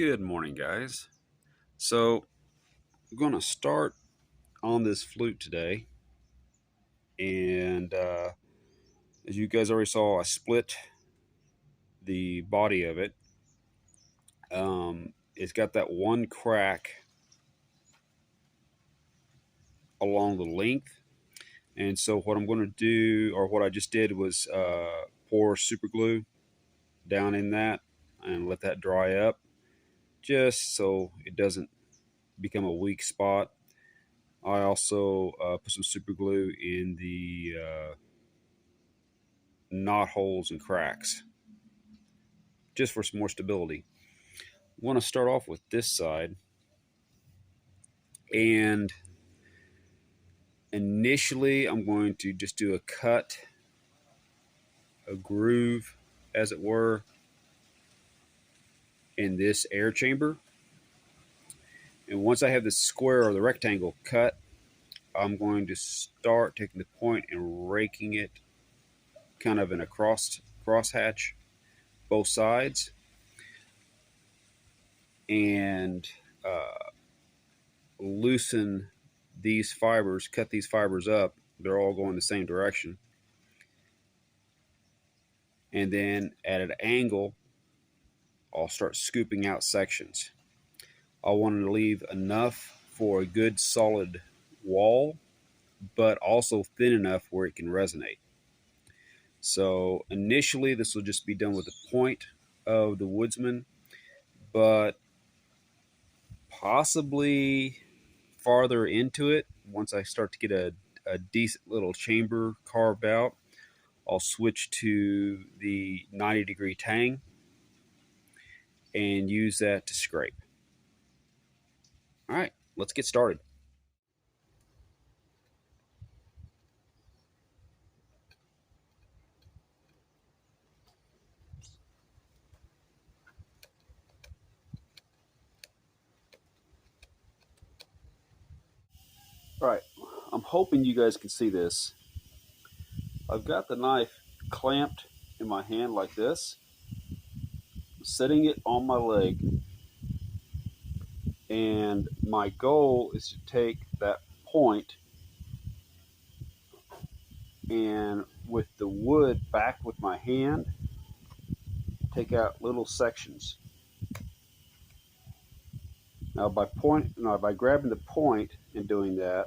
Good morning, guys. So, I'm going to start on this flute today. And as you guys already saw, I split the body of it. It's got that one crack along the length. And so, what I'm going to do, or what I just did, was pour super glue down in that and let that dry up just so it doesn't become a weak spot. I also put some super glue in the knot holes and cracks just for some more stability. I want to start off with this side, and initially I'm going to just do a cut, a groove as it were, in this air chamber. And once I have the square or the rectangle cut, I'm going to start taking the point and raking it kind of in a crosshatch both sides, and loosen these fibers, cut these fibers up. They're all going the same direction. And then at an angle, I'll start scooping out sections. I want to leave enough for a good solid wall, but also thin enough where it can resonate. So initially, this will just be done with the point of the woodsman, but possibly farther into it, once I start to get a decent little chamber carved out, I'll switch to the 90-degree tang and use that to scrape. All right, let's get started. All right, I'm hoping you guys can see this. I've got the knife clamped in my hand like this, setting it on my leg, and my goal is to take that point and with the wood back with my hand, take out little sections. Now by grabbing the point and doing that,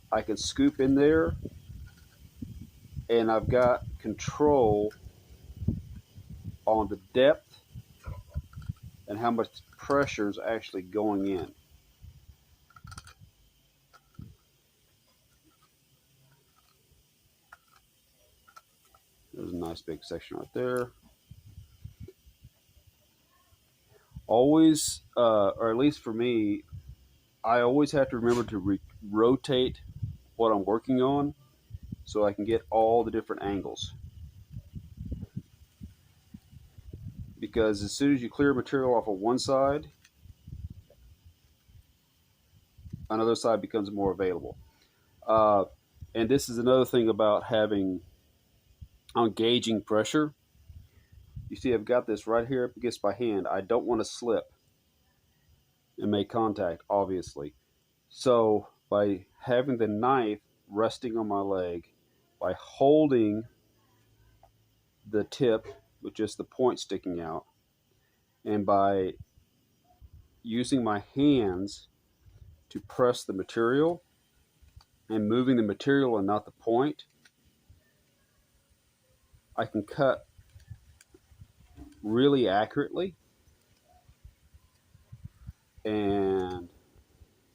I can scoop in there, and I've got control on the depth and how much pressure is actually going in. There's a nice big section right there. Always, or at least for me, I always have to remember to rotate what I'm working on so I can get all the different angles. Because as soon as you clear material off of one side, another side becomes more available. And this is another thing about gauging pressure. You see, I've got this right here up against my hand. I don't want to slip and make contact, obviously. So by having the knife resting on my leg, by holding the tip with just the point sticking out, and by using my hands to press the material and moving the material and not the point, I can cut really accurately and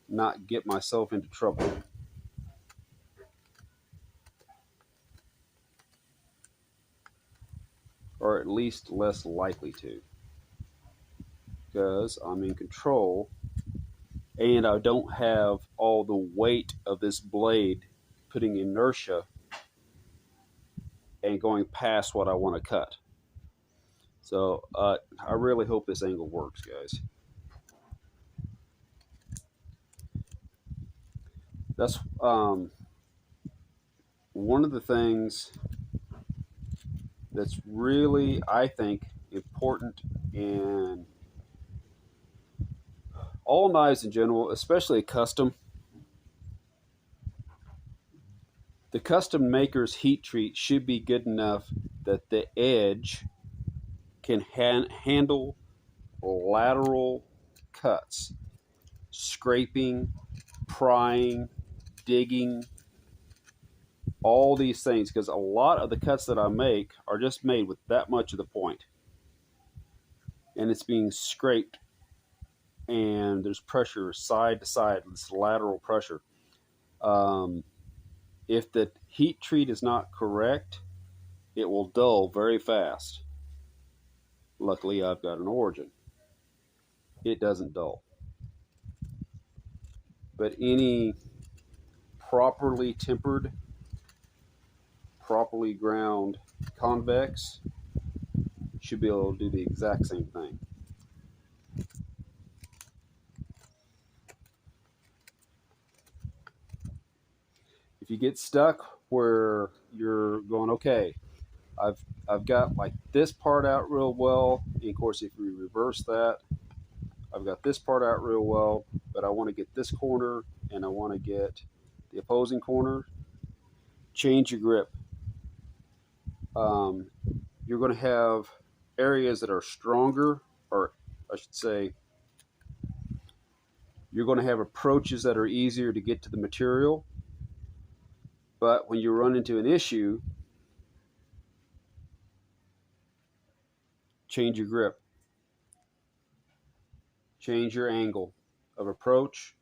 not get myself into trouble. Or at least less likely to, because I'm in control and I don't have all the weight of this blade putting inertia and going past what I want to cut. So I really hope this angle works, guys. That's one of the things that's really, I think, important in all knives in general, especially custom. The custom maker's heat treat should be good enough that the edge can handle lateral cuts, scraping, prying, digging, all these things, because a lot of the cuts that I make are just made with that much of the point, and it's being scraped, and there's pressure side to side, this lateral pressure. Um, if the heat treat is not correct, it will dull very fast. Luckily, I've got an Origin. It doesn't dull. But any properly tempered, properly ground convex should be able to do the exact same thing. If you get stuck where you're going, okay, I've got like this part out real well. And of course, if we reverse that, I've got this part out real well, but I want to get this corner and I want to get the opposing corner. Change your grip. Um, you're going to have areas that are stronger, or I should say, you're going to have approaches that are easier to get to the material. But when you run into an issue, change your grip, change your angle of approach.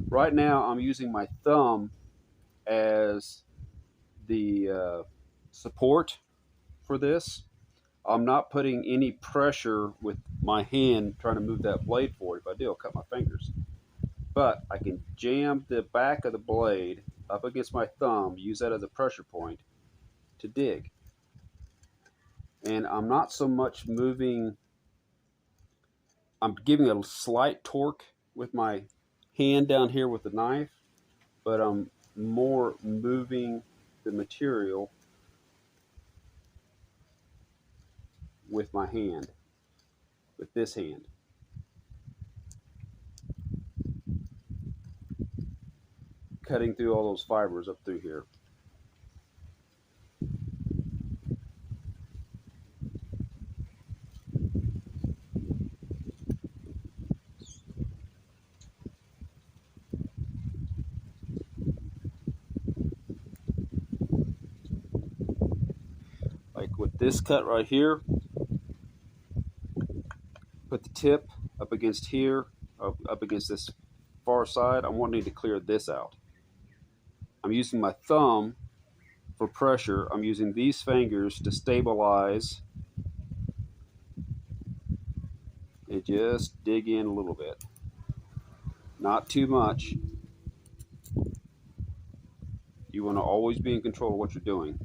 Right now, I'm using my thumb as the support for this. I'm not putting any pressure with my hand trying to move that blade forward. If I do, I'll cut my fingers. But I can jam the back of the blade up against my thumb, use that as a pressure point to dig. And I'm not so much moving, I'm giving a slight torque with my hand down here with the knife, but I'm more moving the material with my hand, with this hand. Cutting through all those fibers up through here. Like with this cut right here, put the tip up against here, up against this far side. I'm wanting to clear this out. I'm using my thumb for pressure. I'm using these fingers to stabilize and just dig in a little bit. Not too much. You want to always be in control of what you're doing.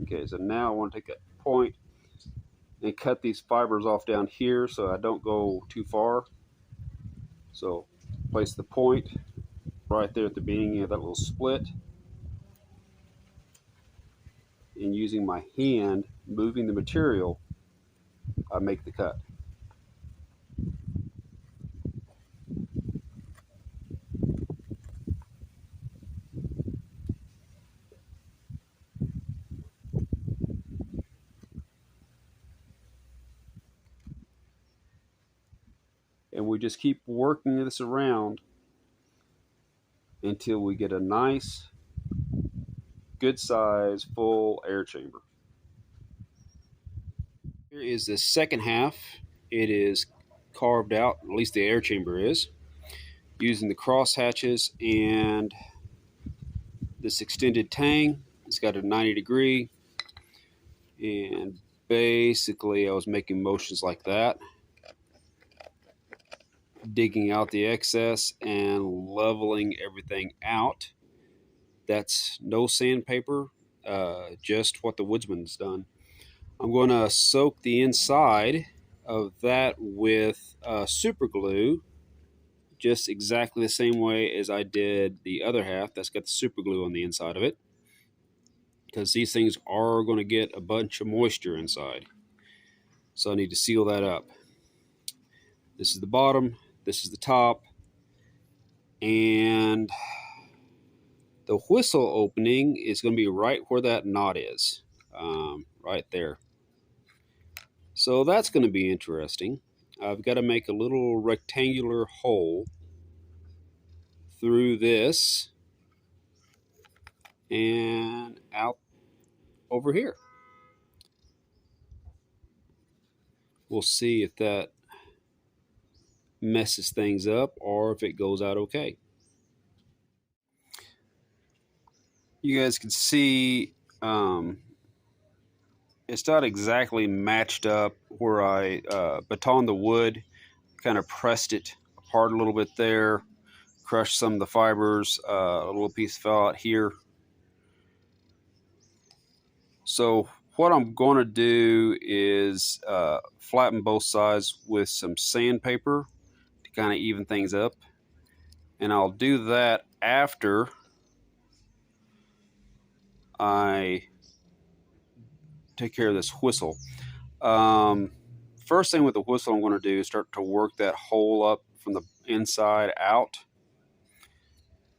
Okay, so now I want to take a point and cut these fibers off down here so I don't go too far. So place the point right there at the beginning of that little split, and using my hand moving the material, I make the cut. And we just keep working this around until we get a nice, good size, full air chamber. Here is the second half. It is carved out, at least the air chamber is, using the cross hatches and this extended tang. It's got a 90-degree, and basically I was making motions like that, digging out the excess and leveling everything out. That's no sandpaper, just what the woodsman's done. I'm going to soak the inside of that with super glue, just exactly the same way as I did the other half that's got the super glue on the inside of it, because these things are going to get a bunch of moisture inside. So I need to seal that up. This is the bottom, this is the top, and the whistle opening is going to be right where that knot is, right there. So that's going to be interesting. I've got to make a little rectangular hole through this and out over here. We'll see if that messes things up or if it goes out okay. You guys can see it's not exactly matched up where I batoned the wood, kind of pressed it apart a little bit there, crushed some of the fibers, a little piece fell out here. So what I'm going to do is flatten both sides with some sandpaper to kind of even things up. And I'll do that after I take care of this whistle. First thing with the whistle I'm going to do is start to work that hole up from the inside out.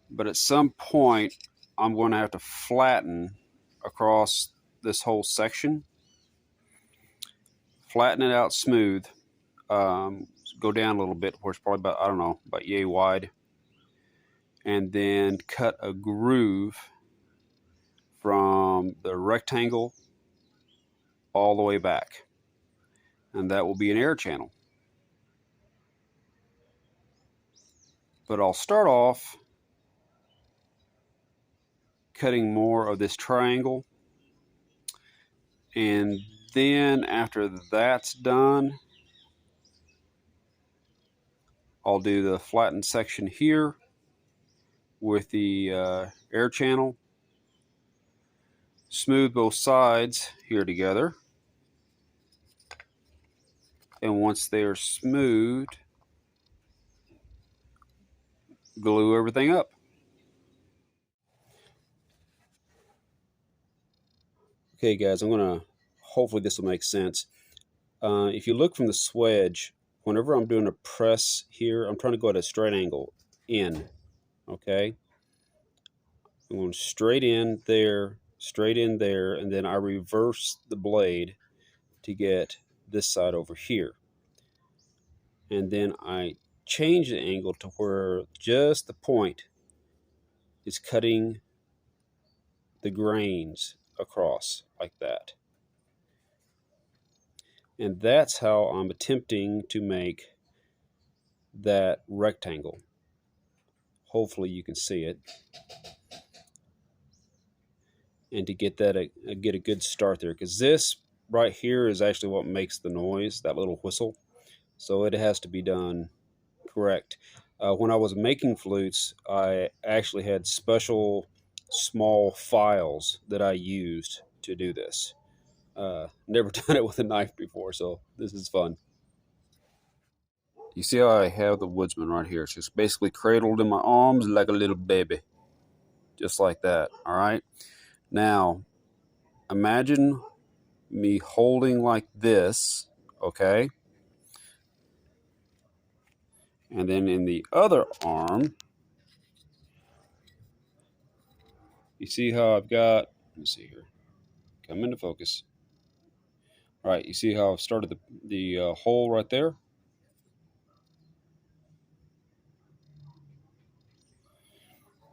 But at some point, I'm going to have to flatten across this whole section. Flatten it out smooth. Go down a little bit, where it's probably about, I don't know, about yay wide. And then cut a groove from the rectangle all the way back. And that will be an air channel. But I'll start off cutting more of this triangle. And then after that's done, I'll do the flattened section here with the air channel. Smooth both sides here together. And once they're smooth, glue everything up. Okay guys, hopefully this will make sense. If you look from the swedge, whenever I'm doing a press here, I'm trying to go at a straight angle in, okay? I'm going straight in there, and then I reverse the blade to get this side over here. And then I change the angle to where just the point is cutting the grains across like that. And that's how I'm attempting to make that rectangle. Hopefully you can see it. And to get that, get a good start there, because this right here is actually what makes the noise, that little whistle. So it has to be done correct. When I was making flutes, I actually had special small files that I used to do this. Never done it with a knife before, so this is fun. You see how I have the woodsman right here? She's basically cradled in my arms like a little baby. Just like that, all right? Now, imagine me holding like this, okay? And then in the other arm, you see how I've got, let me see here, come into focus. All right, you see how I've started the hole right there?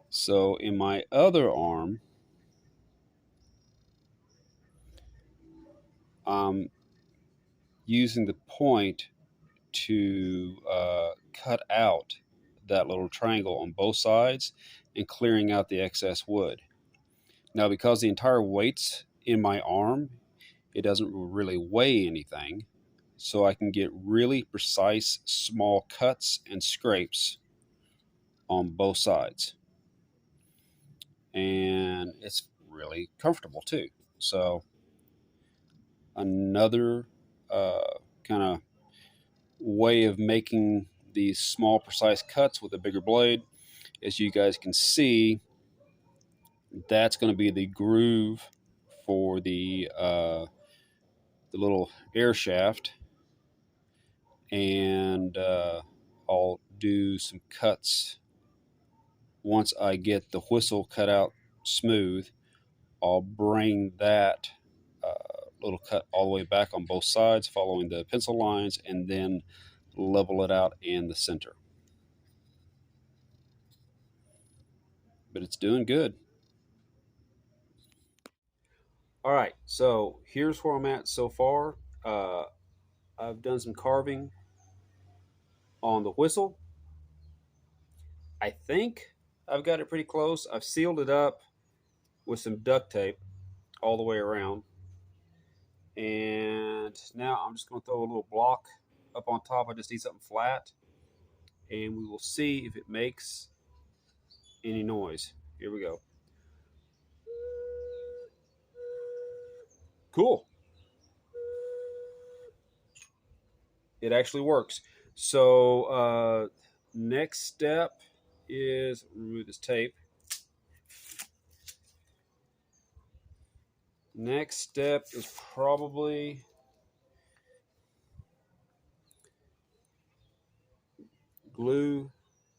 So in my other arm, I'm using the point to cut out that little triangle on both sides and clearing out the excess wood. Now, because the entire weight's in my arm, it doesn't really weigh anything, so I can get really precise small cuts and scrapes on both sides. And it's really comfortable too. So another kind of way of making these small, precise cuts with a bigger blade. As you guys can see, that's going to be the groove for the little air shaft, and I'll do some cuts once I get the whistle cut out smooth. I'll bring that little cut all the way back on both sides, following the pencil lines, and then level it out in the center. But it's doing good. All right, so here's where I'm at so far. Uh, I've done some carving on the whistle. I think I've got it pretty close. I've sealed it up with some duct tape all the way around. And now I'm just going to throw a little block up on top. I just need something flat. And we will see if it makes any noise. Here we go. Cool. It actually works. So next step is remove this tape. Next step is probably glue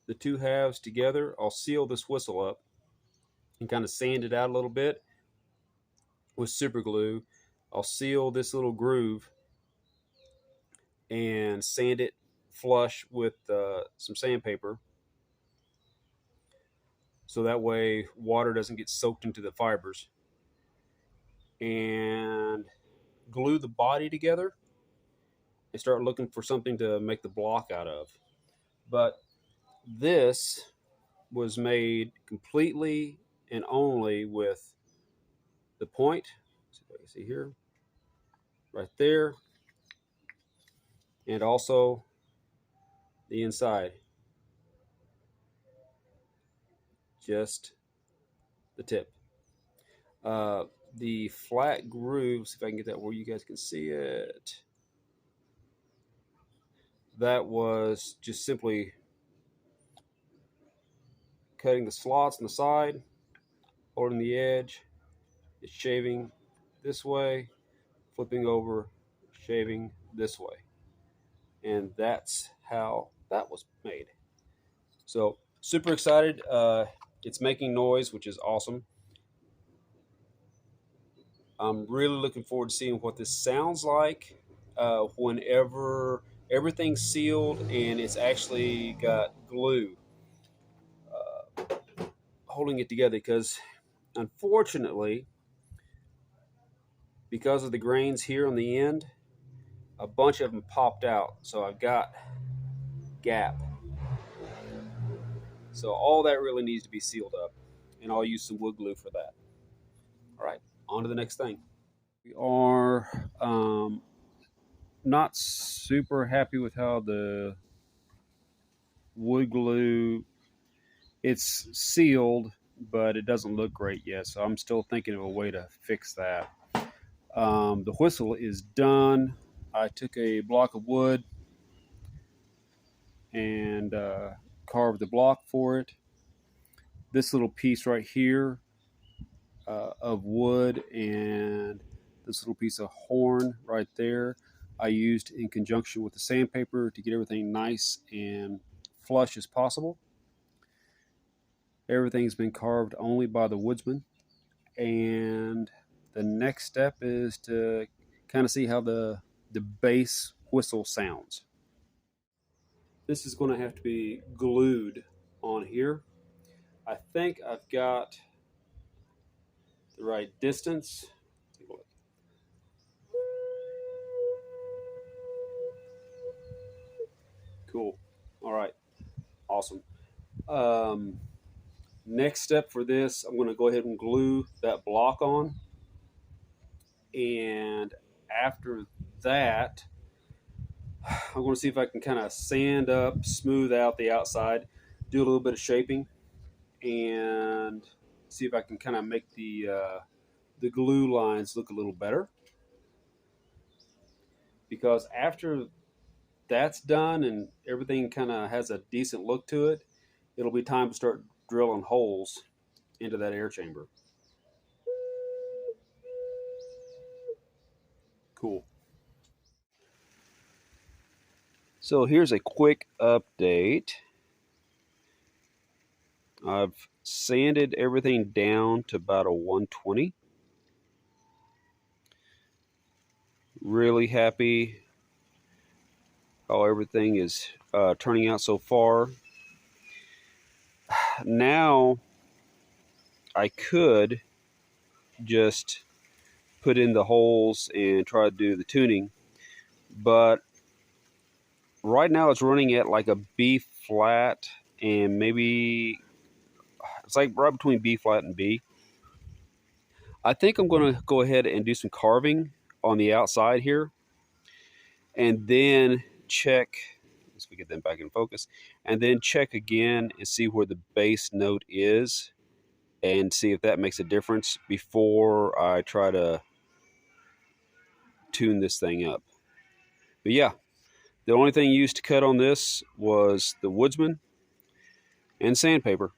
the two halves together. I'll seal this whistle up and kind of sand it out a little bit with super glue. I'll seal this little groove and sand it flush with some sandpaper, so that way water doesn't get soaked into the fibers, and glue the body together and start looking for something to make the block out of. But this was made completely and only with the point. See if I can see here, right there, and also the inside. Just the tip. Uh, the flat grooves, if I can get that where you guys can see it, that was just simply cutting the slots on the side, holding the edge, it's shaving this way, flipping over, shaving this way. And that's how that was made. So super excited. It's making noise, which is awesome. I'm really looking forward to seeing what this sounds like whenever everything's sealed and it's actually got glue holding it together, because unfortunately, because of the grains here on the end, a bunch of them popped out. So I've got gap. So all that really needs to be sealed up, and I'll use some wood glue for that. All right, on to the next thing. We are not super happy with how the wood glue, it's sealed, but it doesn't look great yet. So I'm still thinking of a way to fix that. The whistle is done. I took a block of wood and carved the block for it. This little piece right here of wood and this little piece of horn right there, I used in conjunction with the sandpaper to get everything nice and flush as possible. Everything's been carved only by the woodsman, and the next step is to kind of see how the bass whistle sounds. This is going to have to be glued on here. I think I've got the right distance. Take a look. Cool. All right. Awesome. Next step for this, I'm going to go ahead and glue that block on. And after that, I'm going to see if I can kind of sand up, smooth out the outside, do a little bit of shaping, and see if I can kind of make the glue lines look a little better. because after that's done and everything kind of has a decent look to it, it'll be time to start drilling holes into that air chamber. Cool. So here's a quick update. I've sanded everything down to about a 120. Really happy how everything is turning out so far. Now I could just put in the holes and try to do the tuning, but right now it's running at like a B flat, and maybe it's like right between B flat and B. I think I'm going to go ahead and do some carving on the outside here, and then check. Let's get them back in focus, and then check again and see where the bass note is, and see if that makes a difference before I try to tune this thing up. But yeah, the only thing used to cut on this was the Woodsman and sandpaper.